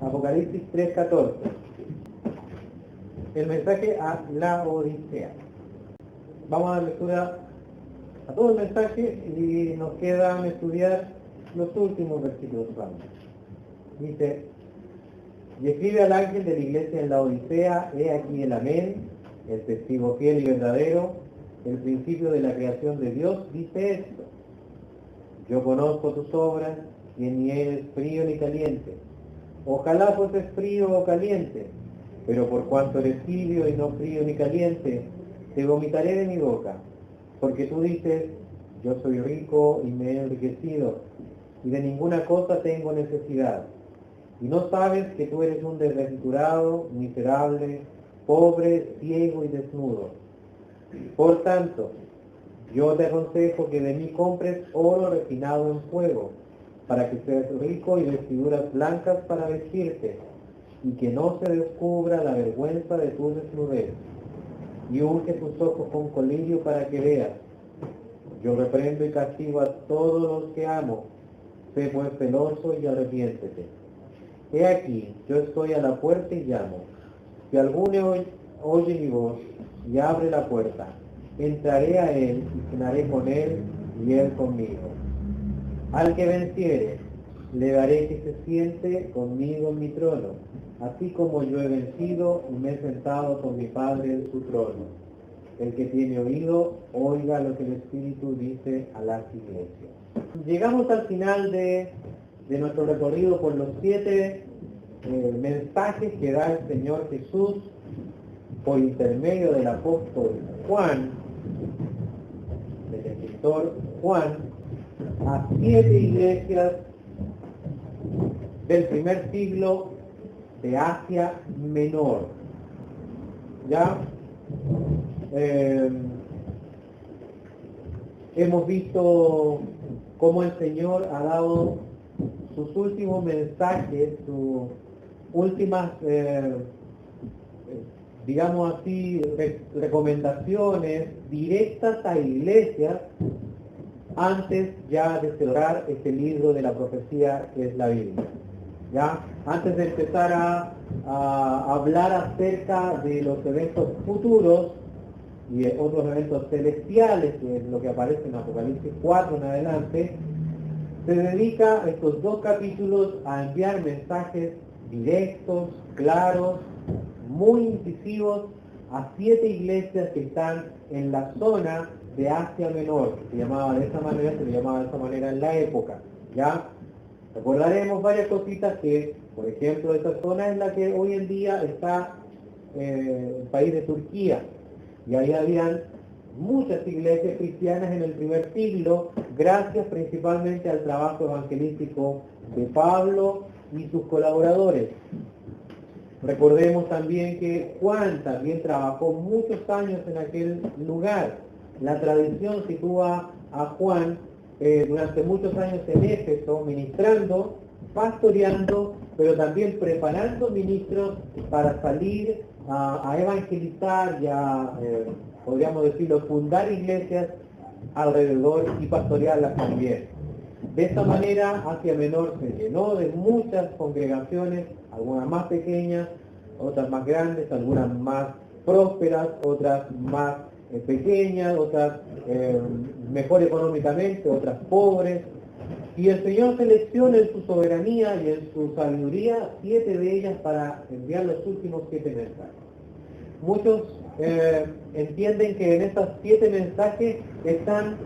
Apocalipsis 3:14. El mensaje a la Odisea. Vamos a dar lectura a todo el mensaje y nos queda estudiar los últimos versículos. Dice: y escribe al ángel de la iglesia en la Odisea, he aquí el amén, el testigo fiel y verdadero, el principio de la creación de Dios, dice esto: yo conozco tus obras, que ni eres frío ni caliente. Ojalá fueses frío o caliente, pero por cuanto eres tibio y no frío ni caliente, te vomitaré de mi boca. Porque tú dices, yo soy rico y me he enriquecido, y de ninguna cosa tengo necesidad. Y no sabes que tú eres un desventurado, miserable, pobre, ciego y desnudo. Por tanto, yo te aconsejo que de mí compres oro refinado en fuego, para que seas rico y vestiduras blancas para vestirte, y que no se descubra la vergüenza de tu desnudez. Y unge tus ojos con colirio para que veas. Yo reprendo y castigo a todos los que amo. Sé pues celoso y arrepiéntete. He aquí, yo estoy a la puerta y llamo. Si alguno oye mi voz y abre la puerta, entraré a él y cenaré con él y él conmigo. Al que venciere, le daré que se siente conmigo en mi trono, así como yo he vencido y me he sentado con mi Padre en su trono. El que tiene oído, oiga lo que el Espíritu dice a las iglesias. Llegamos al final de nuestro recorrido por los 7 mensajes que da el Señor Jesús por intermedio del apóstol Juan, del escritor Juan, a 7 iglesias del primer siglo de Asia Menor. ¿Ya? Hemos visto cómo el Señor ha dado sus últimos mensajes, sus últimas, digamos así, recomendaciones directas a iglesias antes ya de cerrar este libro de la profecía que es la Biblia. ¿Ya? Antes de empezar a hablar acerca de los eventos futuros y otros eventos celestiales, que es lo que aparece en Apocalipsis 4 en adelante, se dedica estos 2 capítulos a enviar mensajes directos, claros, muy incisivos a 7 iglesias que están en la zona de Asia Menor, que se le llamaba de esa manera en la época. ¿Ya? Recordaremos varias cositas que, por ejemplo, esta zona es la que hoy en día está el país de Turquía, y ahí habían muchas iglesias cristianas en el primer siglo, gracias principalmente al trabajo evangelístico de Pablo y sus colaboradores. Recordemos también que Juan también trabajó muchos años en aquel lugar. La tradición sitúa a Juan durante muchos años en Éfeso, ministrando, pastoreando, pero también preparando ministros para salir a evangelizar y a, podríamos decirlo, fundar iglesias alrededor y pastorearlas también. De esta manera, Asia Menor se llenó de muchas congregaciones, algunas más pequeñas, otras más grandes, algunas más prósperas, otras más pequeñas, otras mejor económicamente, otras pobres. Y el Señor selecciona en su soberanía y en su sabiduría 7 de ellas para enviar los últimos 7 mensajes. Muchos entienden que en estos 7 mensajes están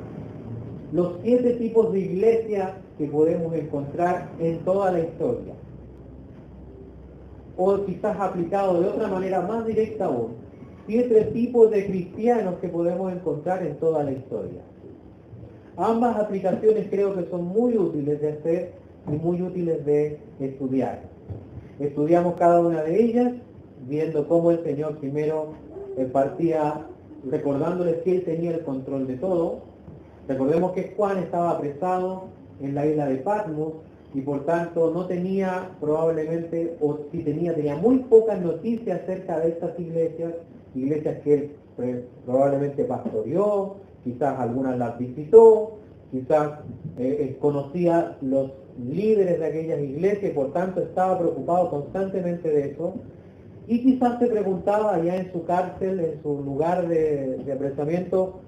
los 7 tipos de iglesia que podemos encontrar en toda la historia. O quizás aplicado de otra manera más directa aún, 7 tipos de cristianos que podemos encontrar en toda la historia. Ambas aplicaciones creo que son muy útiles de hacer y muy útiles de estudiar. Estudiamos cada una de ellas, viendo cómo el Señor primero partía recordándoles que Él tenía el control de todo. Recordemos que Juan estaba apresado en la isla de Patmos y por tanto no tenía probablemente, o si tenía muy pocas noticias acerca de estas iglesias que él probablemente pastoreó, quizás algunas las visitó, quizás conocía los líderes de aquellas iglesias, y por tanto estaba preocupado constantemente de eso, y quizás se preguntaba allá en su cárcel, en su lugar de apresamiento,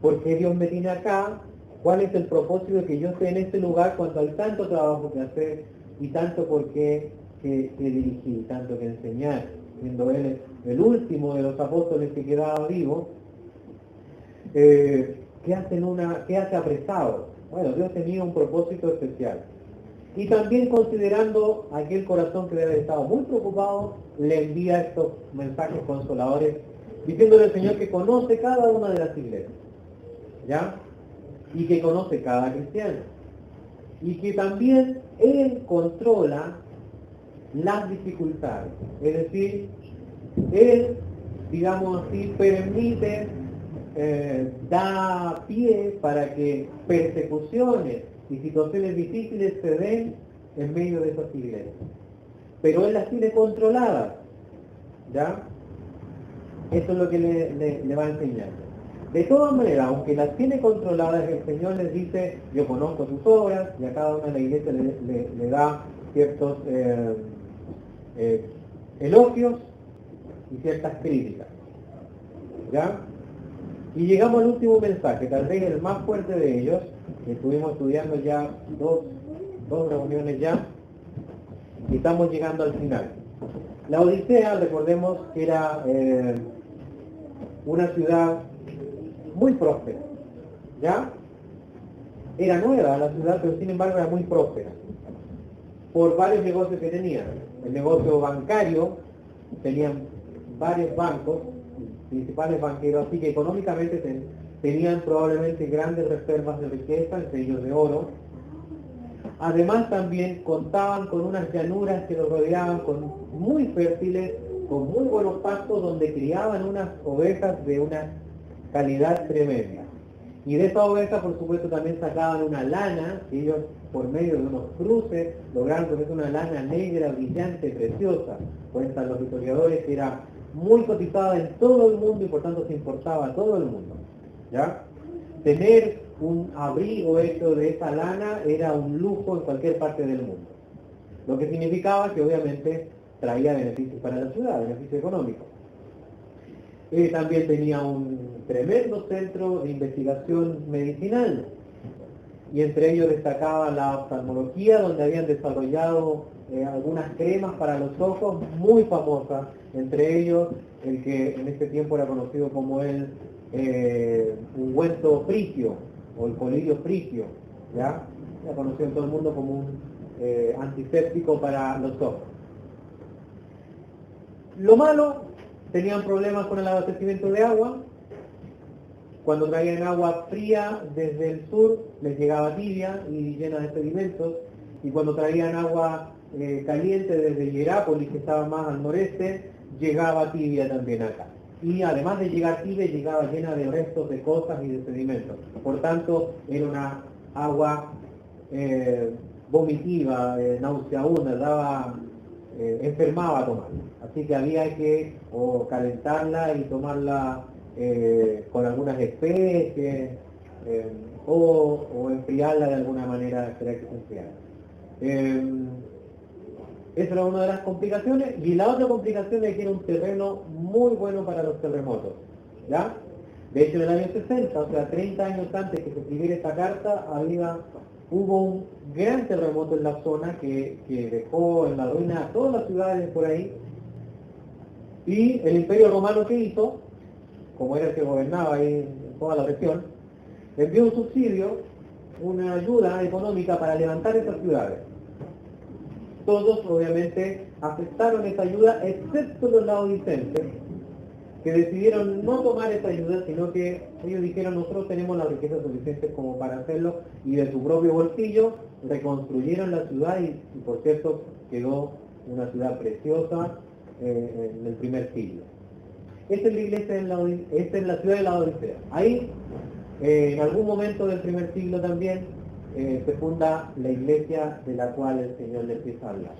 ¿por qué Dios me tiene acá? ¿Cuál es el propósito de que yo esté en este lugar cuando hay tanto trabajo que hacer y tanto por qué que dirigir, tanto que enseñar, siendo él el último de los apóstoles que quedaba vivo? ¿Qué hace apresado? Bueno, Dios tenía un propósito especial. Y también considerando aquel corazón que debe haber estado muy preocupado, le envía estos mensajes consoladores, diciéndole al Señor que conoce cada una de las iglesias, ¿ya? Y que conoce cada cristiano. Y que también Él controla las dificultades. Es decir, Él, digamos así, permite, da pie para que persecuciones y situaciones difíciles se den en medio de esas iglesias. Pero Él las tiene controladas, ¿ya? Eso es lo que le va a enseñar. De todas maneras, aunque las tiene controladas, el Señor les dice, yo conozco tus obras, y a cada una de la iglesia le da ciertos elogios y ciertas críticas, ¿ya? Y llegamos al último mensaje, tal vez el más fuerte de ellos, que estuvimos estudiando ya dos reuniones ya, y estamos llegando al final. La Odisea, recordemos que era una ciudad muy próspera, ¿ya? Era nueva la ciudad, pero sin embargo era muy próspera, por varios negocios que tenían. El negocio bancario, tenían varios bancos, principales banqueros, así que económicamente tenían probablemente grandes reservas de riqueza, entre ellos de oro. Además también contaban con unas llanuras que los rodeaban, muy fértiles, con muy buenos pastos, donde criaban unas ovejas de una calidad tremenda. Y de esa oveja, por supuesto, también sacaban una lana, que ellos, por medio de unos cruces, lograron que es una lana negra, brillante, preciosa. Cuentan los historiadores que era muy cotizada en todo el mundo y por tanto se importaba a todo el mundo, ¿ya? Tener un abrigo hecho de esa lana era un lujo en cualquier parte del mundo. Lo que significaba que obviamente traía beneficios para la ciudad, beneficios económicos. También tenía un tremendo centro de investigación medicinal, y entre ellos destacaba la oftalmología, donde habían desarrollado algunas cremas para los ojos muy famosas, entre ellos el que en este tiempo era conocido como el ungüento frigio, o el colirio frigio, ¿ya? Era conocido en todo el mundo como un antiséptico para los ojos. Lo malo, tenían problemas con el abastecimiento de agua. Cuando traían agua fría desde el sur, les llegaba tibia y llena de sedimentos. Y cuando traían agua caliente desde Hierápolis, que estaba más al noreste, llegaba tibia también acá. Y además de llegar tibia, llegaba llena de restos de cosas y de sedimentos. Por tanto, era una agua vomitiva, nauseabunda, enfermaba a tomar. Así que había que o calentarla y tomarla con algunas especies o enfriarla de alguna manera, esperar que se enfriara. Esa era una de las complicaciones, y la otra complicación es que era un terreno muy bueno para los terremotos, ¿ya? De hecho, en el año 60, o sea, 30 años antes que se escribiera esta carta, hubo un gran terremoto en la zona que dejó en la ruina a todas las ciudades por ahí, y el Imperio Romano, ¿qué hizo? Como era el que gobernaba ahí en toda la región, envió un subsidio, una ayuda económica para levantar esas ciudades. Todos obviamente aceptaron esa ayuda, excepto los laodicenses, que decidieron no tomar esa ayuda, sino que ellos dijeron, nosotros tenemos las riquezas suficientes como para hacerlo, y de su propio bolsillo reconstruyeron la ciudad, y por cierto quedó una ciudad preciosa en el primer siglo. Esta es la iglesia, esta es la ciudad de la Odisea. Ahí, en algún momento del primer siglo también, se funda la iglesia de la cual el Señor le empieza a hablar.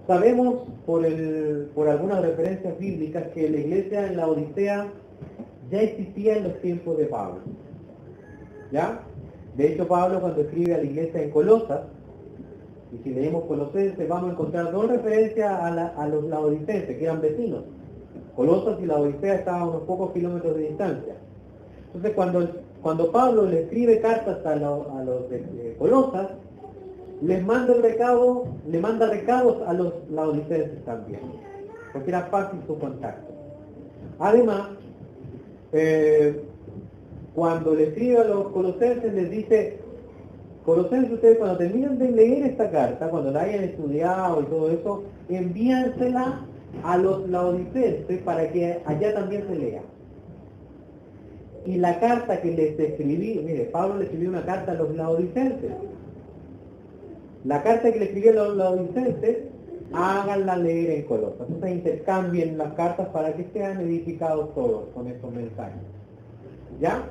Sabemos por algunas referencias bíblicas que la iglesia en la Odisea ya existía en los tiempos de Pablo. ¿Ya? De hecho, Pablo, cuando escribe a la iglesia en Colosas, y si leemos Colosenses, vamos a encontrar dos referencias a los laodicenses, que eran vecinos. Colosas y la Odisea estaban a unos pocos kilómetros de distancia. Entonces, cuando Pablo le escribe cartas a los de Colosas, le manda recados a los laodicenses también, porque era fácil su contacto. Además, cuando le escribe a los colosenses, les dice: Colosenses, ustedes cuando terminan de leer esta carta, cuando la hayan estudiado y todo eso, envíansela a los laodicenses para que allá también se lea. Y la carta que les escribí, mire, Pablo le escribió una carta a los laodicenses. La carta que le escribió a los laodicenses, háganla leer en Colosas. Entonces intercambien las cartas para que sean edificados todos con estos mensajes. ¿Ya?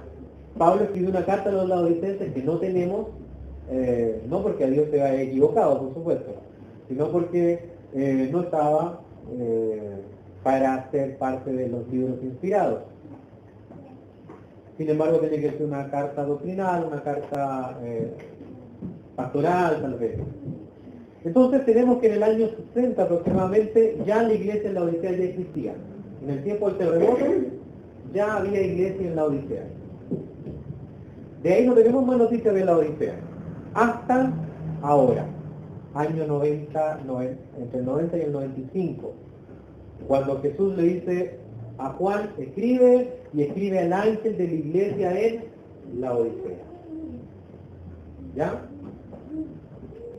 Pablo escribió una carta a los laodicenses que no tenemos, no porque a Dios se haya equivocado, por supuesto, sino porque no estaba para ser parte de los libros inspirados. Sin embargo, tiene que ser una carta doctrinal, una carta pastoral, tal vez. Entonces tenemos que en el año 60 aproximadamente ya la iglesia en la Odisea ya existía. En el tiempo del terremoto ya había iglesia en la Odisea. De ahí no tenemos más noticias de la Odisea. Hasta ahora, año 90, entre el 90 y el 95, cuando Jesús le dice a Juan: escribe, y escribe al ángel de la iglesia en la Odisea. ¿Ya?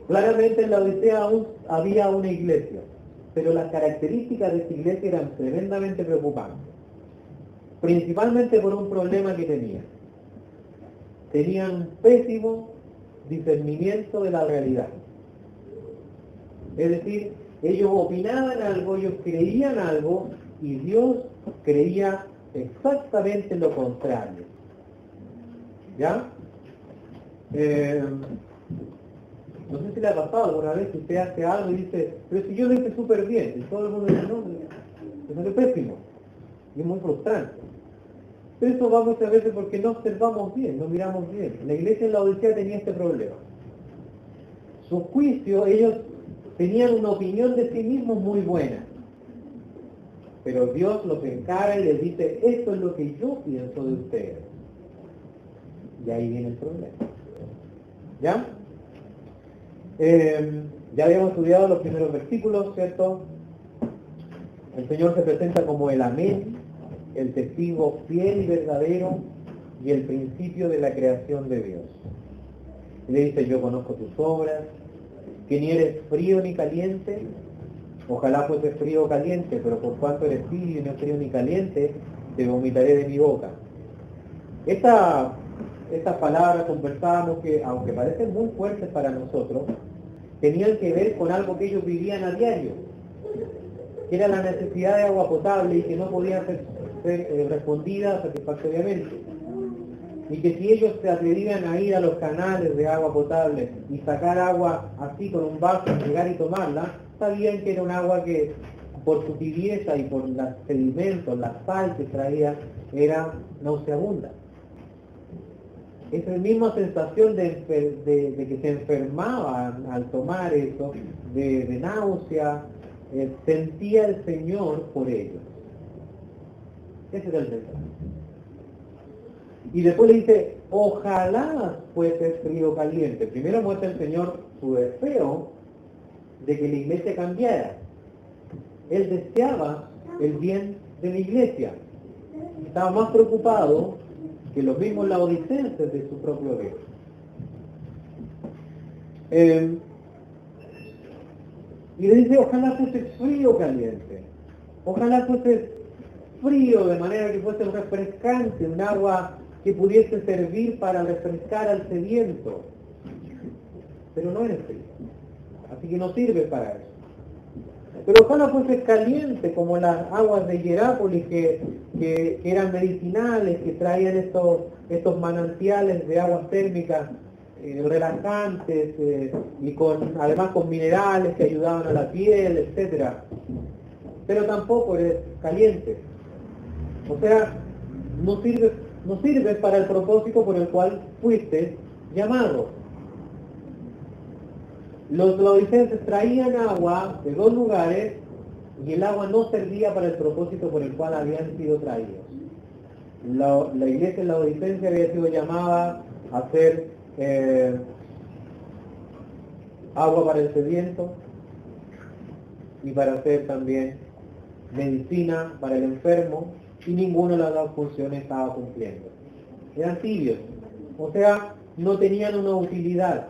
Claramente en la Odisea aún había una iglesia, pero las características de esta iglesia eran tremendamente preocupantes. Principalmente por un problema que tenían. Tenían un pésimo discernimiento de la realidad. Es decir, ellos opinaban algo, ellos creían algo, y Dios creía exactamente lo contrario. ¿Ya? No sé si le ha pasado alguna vez que usted hace algo y dice: pero si yo lo hice súper bien, y todo el mundo dice: no, eso es pésimo, y es muy frustrante. Pero eso va muchas veces porque no observamos bien, no miramos bien. La iglesia en la Odisea tenía este problema. Su juicio, ellos tenían una opinión de sí mismos muy buena, pero Dios los encara y les dice: esto es lo que yo pienso de ustedes. Y ahí viene el problema. ¿Ya? Ya habíamos estudiado los primeros versículos, ¿cierto? El Señor se presenta como el Amén, el testigo fiel y verdadero, y el principio de la creación de Dios. Y le dice: yo conozco tus obras, que ni eres frío ni caliente. Ojalá fuese frío o caliente, pero por cuanto eres tibio y no frío ni caliente, te vomitaré de mi boca. Estas palabras conversábamos que, aunque parecen muy fuertes para nosotros, tenían que ver con algo que ellos vivían a diario, que era la necesidad de agua potable y que no podía ser respondida satisfactoriamente. Y que si ellos se atrevían a ir a los canales de agua potable y sacar agua así con un vaso, llegar y tomarla, sabían que era un agua que, por su tibieza y por los sedimentos, la sal que traía, era nauseabunda. Esa misma sensación de que se enfermaban al tomar eso, de náusea, sentía el Señor por ellos. Ese era el mensaje. Y después le dice: ojalá fuese frío o caliente. Primero muestra el Señor su deseo de que la iglesia cambiara. Él deseaba el bien de la iglesia. Estaba más preocupado que los mismos laodicenses de su propio bien. Y le dice: ojalá fuese frío o caliente. Ojalá fuese frío de manera que fuese refrescante, un agua que pudiese servir para refrescar al sediento. Pero no es frío. Así que no sirve para eso. Pero ojalá fuese caliente, como las aguas de Hierápolis que eran medicinales, que traían estos manantiales de aguas térmicas relajantes, y además con minerales que ayudaban a la piel, etc. Pero tampoco es caliente. O sea, no sirve no sirves para el propósito por el cual fuiste llamado. Los laodicenses traían agua de 2 lugares y el agua no servía para el propósito por el cual habían sido traídos. La iglesia en Laodicencia había sido llamada a hacer agua para el sediento y para hacer también medicina para el enfermo, y ninguna de las 2 funciones estaba cumpliendo. Eran tibios, o sea, no tenían una utilidad.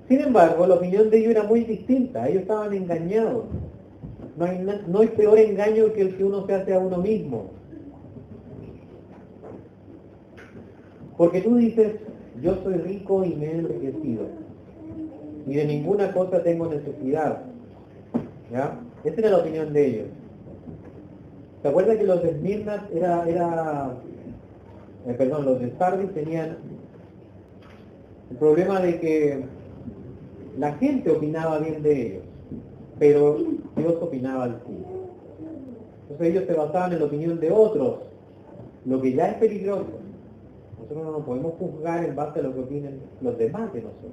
Sin embargo, la opinión de ellos era muy distinta. Ellos estaban engañados. No hay peor engaño que el que uno se hace a uno mismo. Porque tú dices, yo soy rico y me he enriquecido, y de ninguna cosa tengo necesidad. ¿Ya? Esa era la opinión de ellos. ¿Se acuerdan que los de Esmirna los de Sardis tenían el problema de que la gente opinaba bien de ellos, pero Dios opinaba al sí? Entonces ellos se basaban en la opinión de otros, lo que ya es peligroso. Nosotros no nos podemos juzgar en base a lo que opinen los demás de nosotros.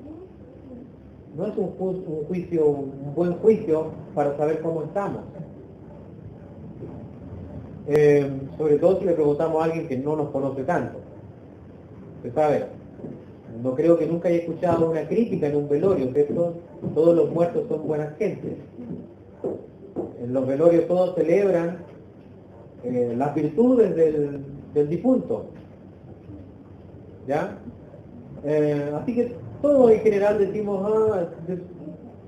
No es un buen juicio para saber cómo estamos. Sobre todo si le preguntamos a alguien que no nos conoce tanto. Usted sabe, no creo que nunca haya escuchado una crítica en un velorio, ¿cierto? Todos los muertos son buenas gentes. En los velorios todos celebran las virtudes del difunto. ¿Ya? Así que todos en general decimos,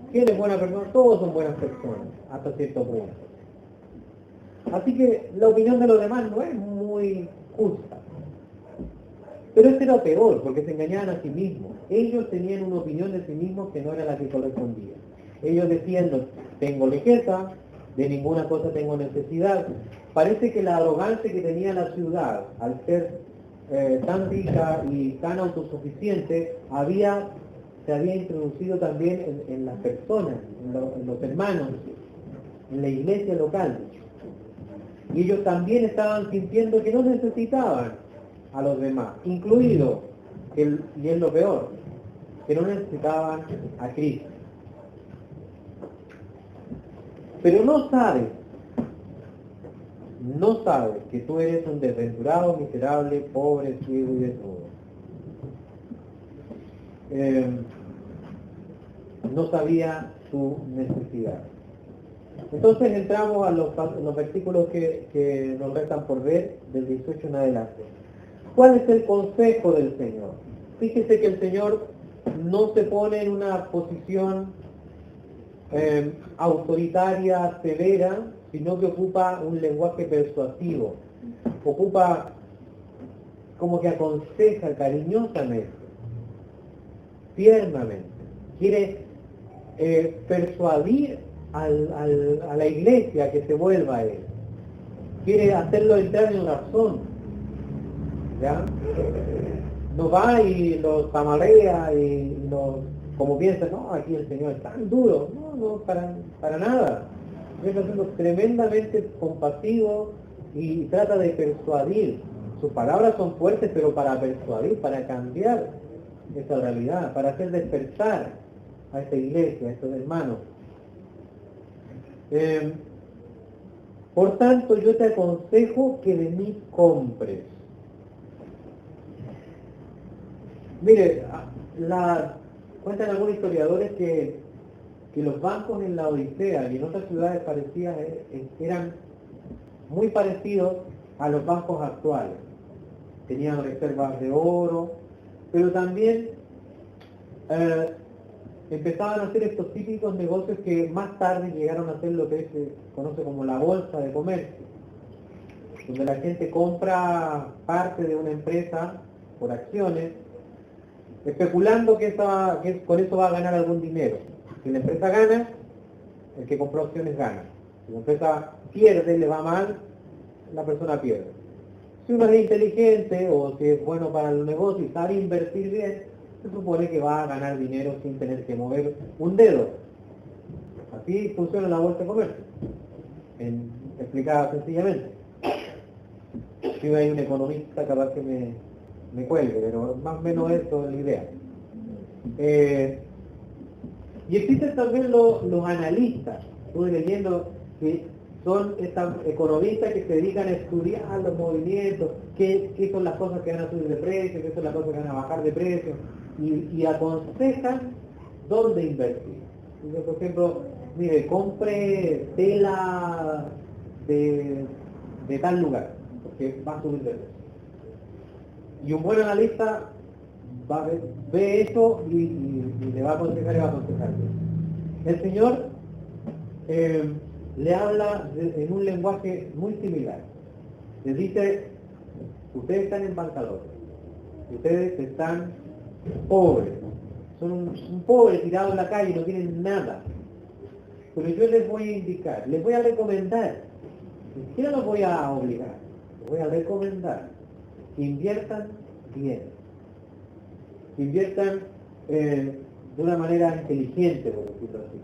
¿quién es buena persona? Todos son buenas personas, hasta cierto punto. Así que la opinión de los demás no es muy justa. Pero este era peor, porque se engañaban a sí mismos. Ellos tenían una opinión de sí mismos que no era la que correspondía. Ellos decían, no tengo riqueza, de ninguna cosa tengo necesidad. Parece que la arrogancia que tenía la ciudad, al ser tan rica y tan autosuficiente, se había introducido también en las personas, en los hermanos, en la iglesia local. Y ellos también estaban sintiendo que no necesitaban a los demás, incluido, y es lo peor, que no necesitaban a Cristo. Pero no sabes que tú eres un desventurado, miserable, pobre, ciego y desnudo. No sabía su necesidad. Entonces entramos a los versículos que nos restan por ver, del 18 en adelante. ¿Cuál es el consejo del Señor? Fíjese que el Señor no se pone en una posición autoritaria, severa, sino que ocupa un lenguaje persuasivo. Ocupa como que aconseja cariñosamente, tiernamente. Quiere persuadir a la iglesia que se vuelva a Él. Quiere hacerlo entrar en razón. ¿Ya? No va y los tamarea y como piensa, no, aquí el Señor es tan duro. No, para nada. Es siendo tremendamente compasivo y trata de persuadir. Sus palabras son fuertes, pero para persuadir, para cambiar esa realidad, para hacer despertar a esta iglesia, a estos hermanos. Por tanto, yo te aconsejo que de mí compres. Mire, cuentan algunos historiadores que los bancos en la Odisea y en otras ciudades parecidas eran muy parecidos a los bancos actuales. Tenían reservas de oro, pero también empezaban a hacer estos típicos negocios que más tarde llegaron a ser lo que se conoce como la bolsa de comercio, donde la gente compra parte de una empresa por acciones, especulando que con eso va a ganar algún dinero. Si la empresa gana, el que compró acciones gana. Si la empresa pierde, le va mal, la persona pierde. Si uno es inteligente o si es bueno para el negocio y sabe invertir bien, se supone que va a ganar dinero sin tener que mover un dedo. Así funciona la bolsa de comercio, explicada sencillamente. Si hay un economista capaz que me cuelgue, pero más o menos eso es la idea. Y existen también los analistas, estuve leyendo que son estas economistas que se dedican a estudiar los movimientos, qué son las cosas que van a subir de precio, qué son las cosas que van a bajar de precio, y aconsejan dónde invertir. Entonces, por ejemplo, mire, compre tela de tal lugar, porque va a subir de precio. Y un buen analista ve eso y le va a aconsejar y va a aconsejar. El Señor le habla en un lenguaje muy similar. Les dice, ustedes están en bancarrota, ustedes están pobres, son un pobre tirado en la calle, no tienen nada. Pero yo les voy a indicar, les voy a recomendar, ni siquiera los voy a obligar, les voy a recomendar que inviertan bien, que inviertan de una manera inteligente, por decirlo así.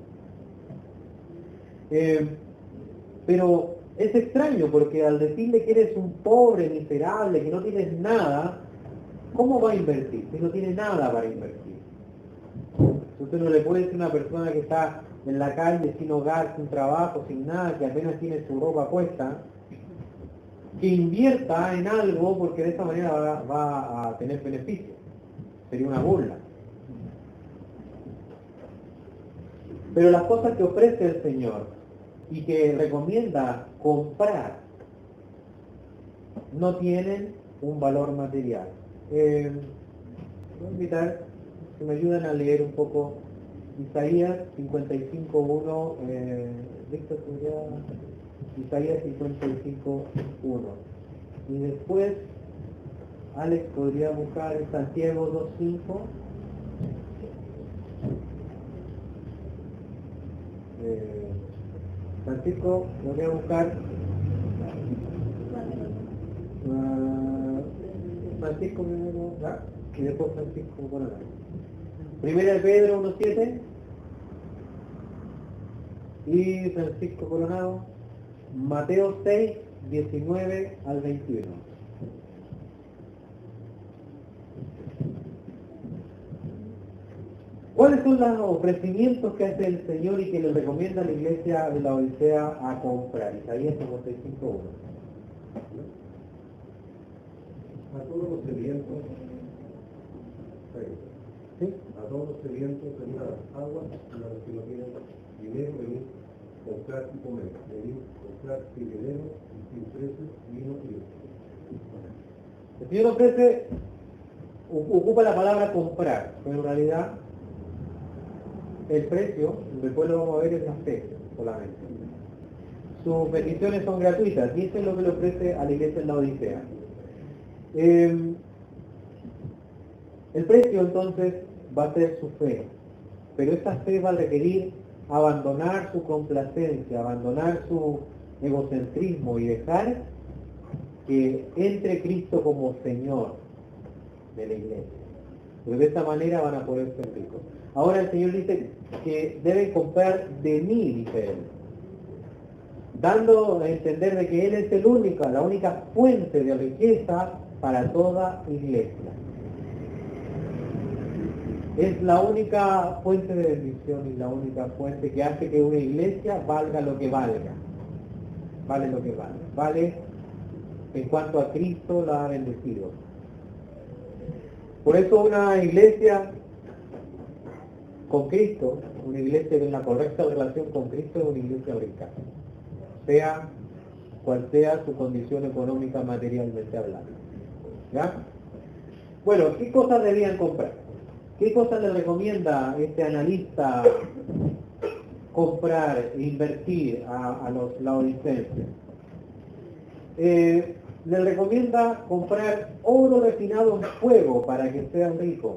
Pero es extraño porque al decirle que eres un pobre, miserable, que no tienes nada, ¿cómo va a invertir? Si no tiene nada para invertir. Usted no le puede decir a una persona que está en la calle sin hogar, sin trabajo, sin nada, que apenas tiene su ropa puesta, que invierta en algo porque de esa manera va a tener beneficio. Sería una burla. Pero las cosas que ofrece el Señor y que recomienda comprar no tienen un valor material. Voy a invitar que me ayuden a leer un poco Isaías 55.1, Víctor, Isaías 55.1. Y después Alex podría buscar en Santiago 2.5. Francisco, lo voy a buscar. Francisco primero, y después Francisco Coronado. Primera de Pedro 1.7 y Francisco Coronado, Mateo 6, 19 al 21. ¿Cuáles son los ofrecimientos que hace el Señor y que le recomienda a la iglesia de la Odisea a comprar? Isaías 55.1. A todos los sedientos, ¿Sí? a todos los sedientos venid a las aguas, y a los que no tienen dinero venid comprar y comer, venid comprar sin dinero y sin precio, vino y leche. El Señor ofrece, ocupa la palabra comprar, pero en realidad el precio, después lo vamos a ver, es la fe solamente. Sus peticiones son gratuitas y eso es lo que le ofrece a la iglesia en la Odisea. El precio entonces va a ser su fe, pero esta fe va a requerir abandonar su complacencia, abandonar su egocentrismo y dejar que entre Cristo como Señor de la iglesia. Pero de esta manera van a poder ser ricos. Ahora el Señor dice que deben comprar de mí, dice Él, dando a entender de que Él es la única fuente de riqueza para toda iglesia. Es la única fuente de bendición y la única fuente que hace que una iglesia valga lo que valga. Vale lo que vale. Vale en cuanto a Cristo la ha bendecido. Por eso una iglesia con Cristo, una iglesia en la correcta relación con Cristo es una iglesia rica. Sea cual sea su condición económica materialmente hablando. ¿Ya? Bueno, ¿qué cosas debían comprar? ¿Qué cosas le recomienda este analista comprar e invertir a los laodicenses? Le recomienda comprar oro refinado en fuego para que sean ricos.